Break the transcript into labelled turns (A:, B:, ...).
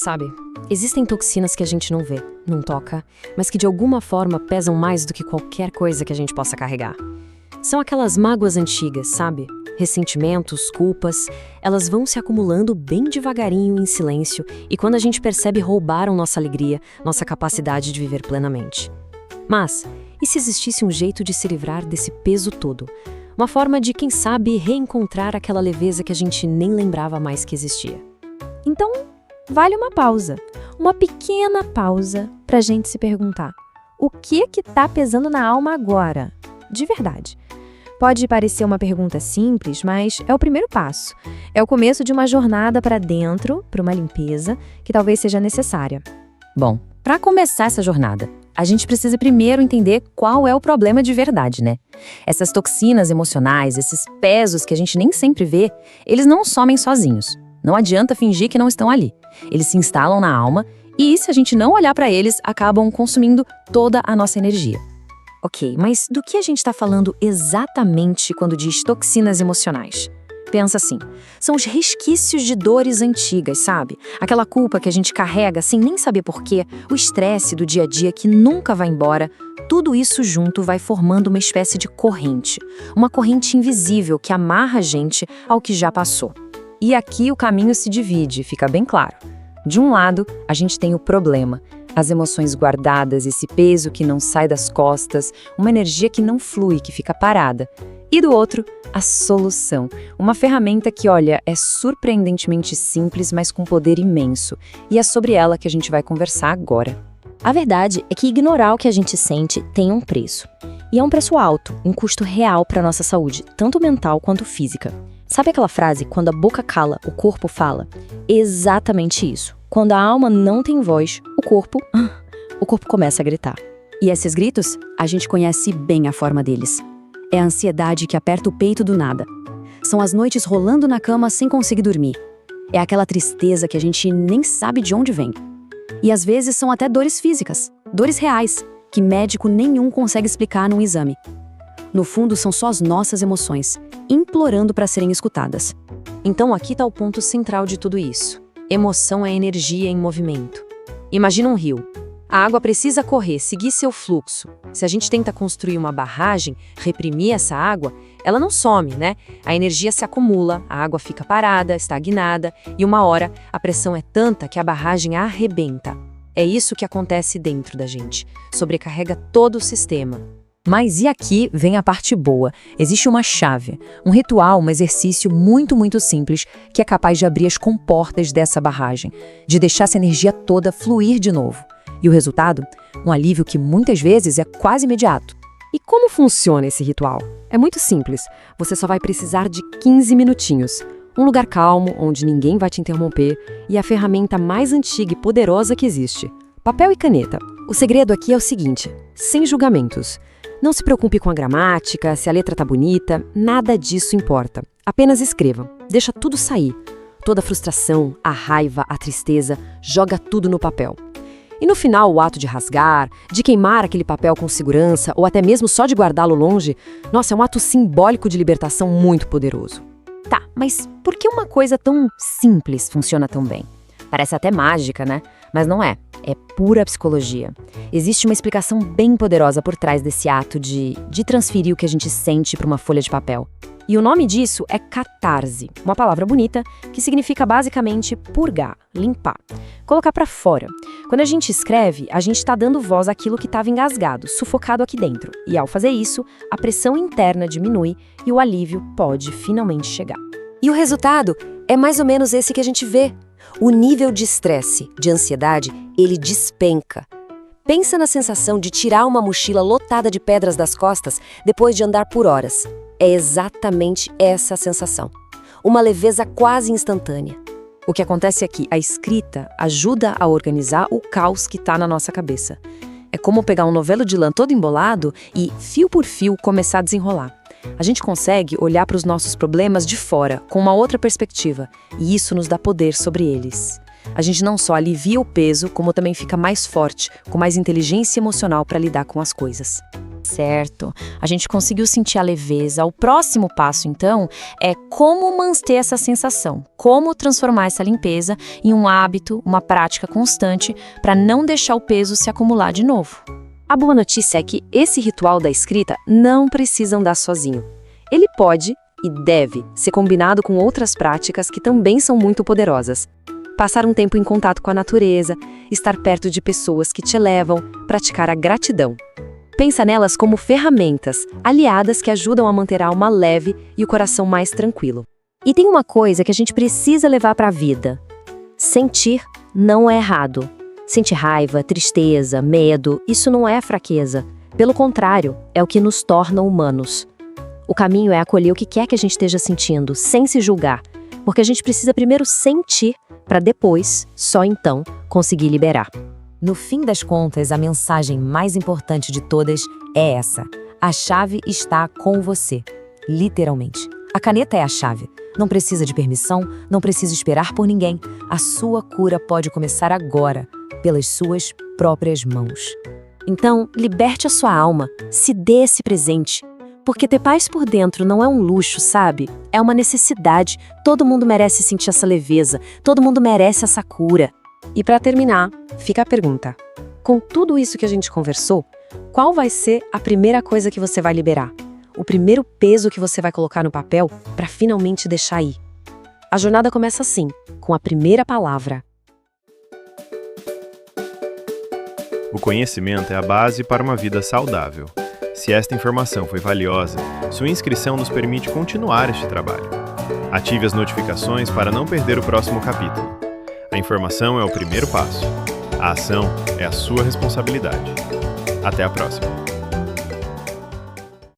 A: Sabe, existem toxinas que a gente não vê, não toca, mas que de alguma forma pesam mais do que qualquer coisa que a gente possa carregar. São aquelas mágoas antigas, sabe? Ressentimentos, culpas, elas vão se acumulando bem devagarinho em silêncio e quando a gente percebe roubaram nossa alegria, nossa capacidade de viver plenamente. Mas, e se existisse um jeito de se livrar desse peso todo? Uma forma de, quem sabe, reencontrar aquela leveza que a gente nem lembrava mais que existia.
B: Então, vale uma pausa, uma pequena pausa para a gente se perguntar: o que tá pesando na alma agora? De verdade. Pode parecer uma pergunta simples, mas é o primeiro passo. É o começo de uma jornada para dentro, para uma limpeza, que talvez seja necessária.
C: Bom, para começar essa jornada, a gente precisa primeiro entender qual é o problema de verdade, né? Essas toxinas emocionais, esses pesos que a gente nem sempre vê, eles não somem sozinhos. Não adianta fingir que não estão ali. Eles se instalam na alma e, se a gente não olhar para eles, acabam consumindo toda a nossa energia. Ok, mas do que a gente está falando exatamente quando diz toxinas emocionais? Pensa assim, são os resquícios de dores antigas, sabe? Aquela culpa que a gente carrega sem nem saber porquê, o estresse do dia a dia que nunca vai embora, tudo isso junto vai formando uma espécie de corrente. Uma corrente invisível que amarra a gente ao que já passou. E aqui o caminho se divide, fica bem claro. De um lado, a gente tem o problema, as emoções guardadas, esse peso que não sai das costas, uma energia que não flui, que fica parada. E do outro, a solução, uma ferramenta que, olha, é surpreendentemente simples, mas com poder imenso. E é sobre ela que a gente vai conversar agora.
D: A verdade é que ignorar o que a gente sente tem um preço. E é um preço alto, um custo real para a nossa saúde, tanto mental quanto física. Sabe aquela frase, quando a boca cala, o corpo fala? Exatamente isso. Quando a alma não tem voz, o corpo começa a gritar.
E: E esses gritos, a gente conhece bem a forma deles. É a ansiedade que aperta o peito do nada. São as noites rolando na cama sem conseguir dormir. É aquela tristeza que a gente nem sabe de onde vem. E às vezes são até dores físicas, dores reais, que médico nenhum consegue explicar num exame. No fundo, são só as nossas emoções, implorando para serem escutadas.
A: Então aqui está o ponto central de tudo isso. Emoção é energia em movimento. Imagina um rio. A água precisa correr, seguir seu fluxo. Se a gente tenta construir uma barragem, reprimir essa água, ela não some, né? A energia se acumula, a água fica parada, estagnada, e uma hora a pressão é tanta que a barragem arrebenta. É isso que acontece dentro da gente. Sobrecarrega todo o sistema.
C: Mas e aqui vem a parte boa. Existe uma chave, um ritual, um exercício muito, muito simples que é capaz de abrir as comportas dessa barragem, de deixar essa energia toda fluir de novo. E o resultado? Um alívio que muitas vezes é quase imediato.
A: E como funciona esse ritual? É muito simples. Você só vai precisar de 15 minutinhos. Um lugar calmo, onde ninguém vai te interromper, e a ferramenta mais antiga e poderosa que existe: papel e caneta. O segredo aqui é o seguinte: sem julgamentos. Não se preocupe com a gramática, se a letra tá bonita, nada disso importa. Apenas escreva, deixa tudo sair. Toda a frustração, a raiva, a tristeza, joga tudo no papel. E no final, o ato de rasgar, de queimar aquele papel com segurança, ou até mesmo só de guardá-lo longe, nossa, é um ato simbólico de libertação muito poderoso.
C: Tá, mas por que uma coisa tão simples funciona tão bem? Parece até mágica, né? Mas não é. É pura psicologia. Existe uma explicação bem poderosa por trás desse ato de transferir o que a gente sente para uma folha de papel. E o nome disso é catarse, uma palavra bonita que significa basicamente purgar, limpar, colocar para fora. Quando a gente escreve, a gente está dando voz àquilo que estava engasgado, sufocado aqui dentro. E ao fazer isso, a pressão interna diminui e o alívio pode finalmente chegar.
A: E o resultado é mais ou menos esse que a gente vê. O nível de estresse, de ansiedade, ele despenca. Pensa na sensação de tirar uma mochila lotada de pedras das costas depois de andar por horas. É exatamente essa a sensação. Uma leveza quase instantânea. O que acontece é que a escrita ajuda a organizar o caos que está na nossa cabeça. É como pegar um novelo de lã todo embolado e, fio por fio, começar a desenrolar. A gente consegue olhar para os nossos problemas de fora, com uma outra perspectiva, e isso nos dá poder sobre eles. A gente não só alivia o peso, como também fica mais forte, com mais inteligência emocional para lidar com as coisas.
C: Certo. A gente conseguiu sentir a leveza. O próximo passo, então, é como manter essa sensação, como transformar essa limpeza em um hábito, uma prática constante, para não deixar o peso se acumular de novo.
A: A boa notícia é que esse ritual da escrita não precisa andar sozinho. Ele pode e deve ser combinado com outras práticas que também são muito poderosas. Passar um tempo em contato com a natureza, estar perto de pessoas que te elevam, praticar a gratidão. Pensa nelas como ferramentas, aliadas que ajudam a manter a alma leve e o coração mais tranquilo.
D: E tem uma coisa que a gente precisa levar para a vida. Sentir não é errado. Sentir raiva, tristeza, medo, isso não é fraqueza. Pelo contrário, é o que nos torna humanos. O caminho é acolher o que quer que a gente esteja sentindo, sem se julgar. Porque a gente precisa primeiro sentir, para depois, só então, conseguir liberar.
C: No fim das contas, a mensagem mais importante de todas é essa. A chave está com você. Literalmente. A caneta é a chave. Não precisa de permissão, não precisa esperar por ninguém. A sua cura pode começar agora, pelas suas próprias mãos.
A: Então, liberte a sua alma, se dê esse presente. Porque ter paz por dentro não é um luxo, sabe? É uma necessidade. Todo mundo merece sentir essa leveza, todo mundo merece essa cura. E para terminar, fica a pergunta. Com tudo isso que a gente conversou, qual vai ser a primeira coisa que você vai liberar? O primeiro peso que você vai colocar no papel para finalmente deixar ir? A jornada começa assim, com a primeira palavra.
F: O conhecimento é a base para uma vida saudável. Se esta informação foi valiosa, sua inscrição nos permite continuar este trabalho. Ative as notificações para não perder o próximo capítulo. A informação é o primeiro passo. A ação é a sua responsabilidade. Até a próxima.